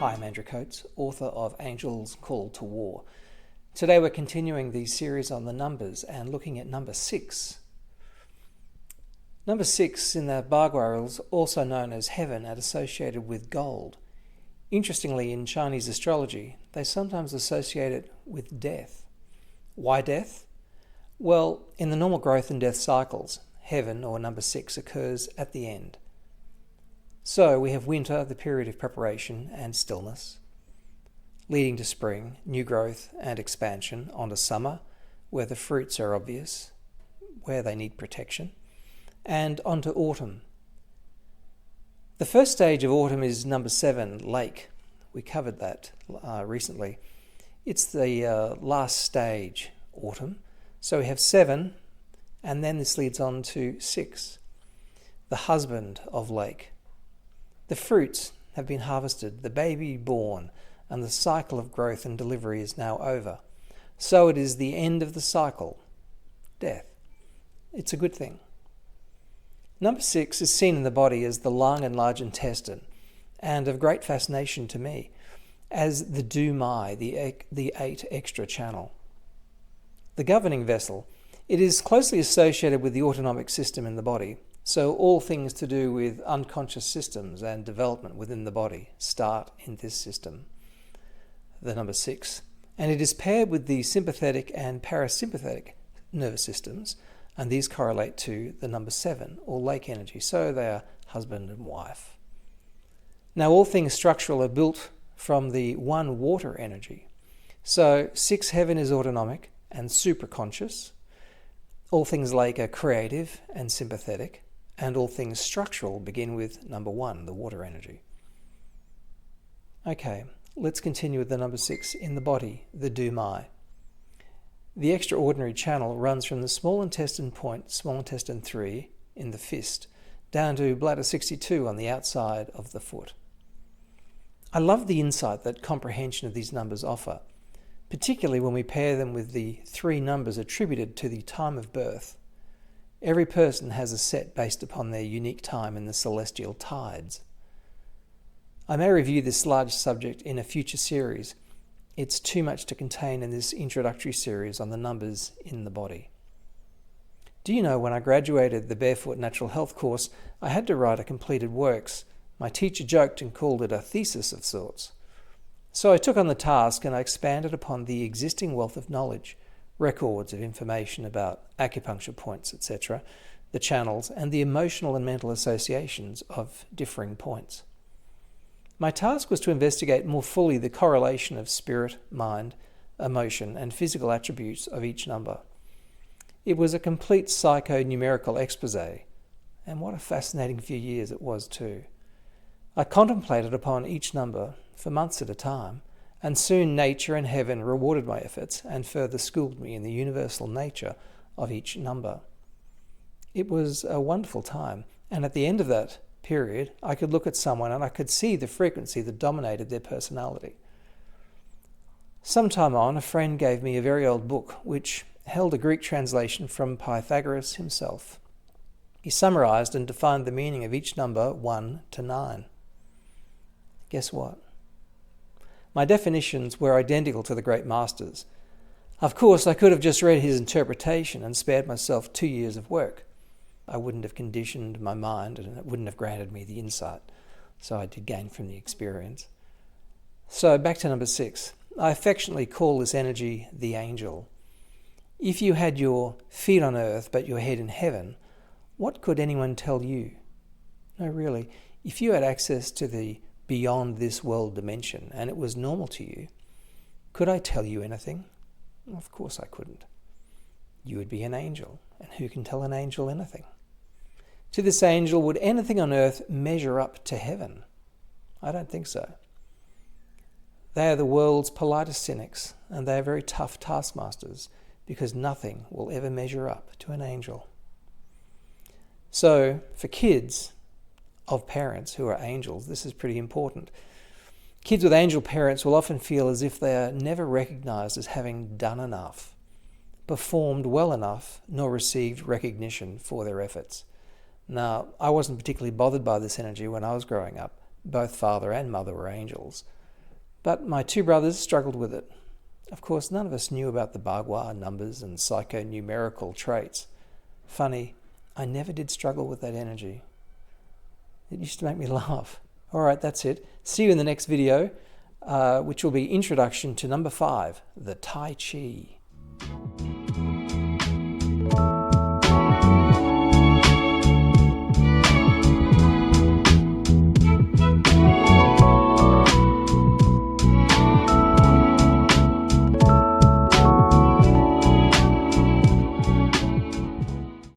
Hi, I'm Andrew Coates, author of Angels Call to War. Today we're continuing the series on the numbers and looking at number 6. Number 6 in the Bagua is also known as heaven and associated with gold. Interestingly, in Chinese astrology, they sometimes associate it with death. Why death? Well, in the normal growth and death cycles, heaven, or number 6, occurs at the end. So we have winter, the period of preparation and stillness, leading to spring, new growth and expansion, onto summer, where the fruits are obvious, where they need protection, and onto autumn. The first stage of autumn is number 7, lake. We covered that recently. It's the last stage, autumn. So we have 7, and then this leads on to 6, the husband of lake. The fruits have been harvested, the baby born, and the cycle of growth and delivery is now over. So it is the end of the cycle, death. It's a good thing. Number 6 is seen in the body as the lung and large intestine, and of great fascination to me, as the Du Mai, the 8 extra channel. The governing vessel, it is closely associated with the autonomic system in the body. So all things to do with unconscious systems and development within the body start in this system, the number 6. And it is paired with the sympathetic and parasympathetic nervous systems, and these correlate to the number 7, or lake energy. So they are husband and wife. Now all things structural are built from the 1 water energy. So 6 heaven is autonomic and superconscious. All things lake are creative and sympathetic. And all things structural begin with number 1, the water energy. Okay, let's continue with the number 6 in the body, the Du Mai. The extraordinary channel runs from the small intestine point, small intestine 3, in the fist, down to bladder 62 on the outside of the foot. I love the insight that comprehension of these numbers offer, particularly when we pair them with the 3 numbers attributed to the time of birth. Every person has a set based upon their unique time in the celestial tides. I may review this large subject in a future series. It's too much to contain in this introductory series on the numbers in the body. Do you know, when I graduated the Barefoot Natural Health course, I had to write a completed works. My teacher joked and called it a thesis of sorts. So I took on the task and I expanded upon the existing wealth of knowledge, records of information about acupuncture points, etc., the channels, and the emotional and mental associations of differing points. My task was to investigate more fully the correlation of spirit, mind, emotion, and physical attributes of each number. It was a complete psycho-numerical expose, and what a fascinating few years it was too. I contemplated upon each number for months at a time, and soon nature and heaven rewarded my efforts and further schooled me in the universal nature of each number. It was a wonderful time, and at the end of that period, I could look at someone and I could see the frequency that dominated their personality. Some time on, a friend gave me a very old book which held a Greek translation from Pythagoras himself. He summarized and defined the meaning of each number 1 to 9. Guess what? My definitions were identical to the great masters. Of course, I could have just read his interpretation and spared myself 2 years of work. I wouldn't have conditioned my mind and it wouldn't have granted me the insight. So I did gain from the experience. So back to number 6. I affectionately call this energy the angel. If you had your feet on earth but your head in heaven, what could anyone tell you? No, really. If you had access to the beyond this world dimension, and it was normal to you, could I tell you anything? Of course I couldn't. You would be an angel, and who can tell an angel anything? To this angel, would anything on earth measure up to heaven? I don't think so. They are the world's politest cynics, and they are very tough taskmasters, because nothing will ever measure up to an angel. So, for kids of parents who are angels, this is pretty important. Kids with angel parents will often feel as if they are never recognized as having done enough, performed well enough, nor received recognition for their efforts. Now, I wasn't particularly bothered by this energy when I was growing up. Both father and mother were angels. But my two brothers struggled with it. Of course, none of us knew about the Bagua numbers and psychonumerical traits. Funny, I never did struggle with that energy. It used to make me laugh. All right, that's it. See you in the next video, which will be introduction to number 5, the Tai Chi.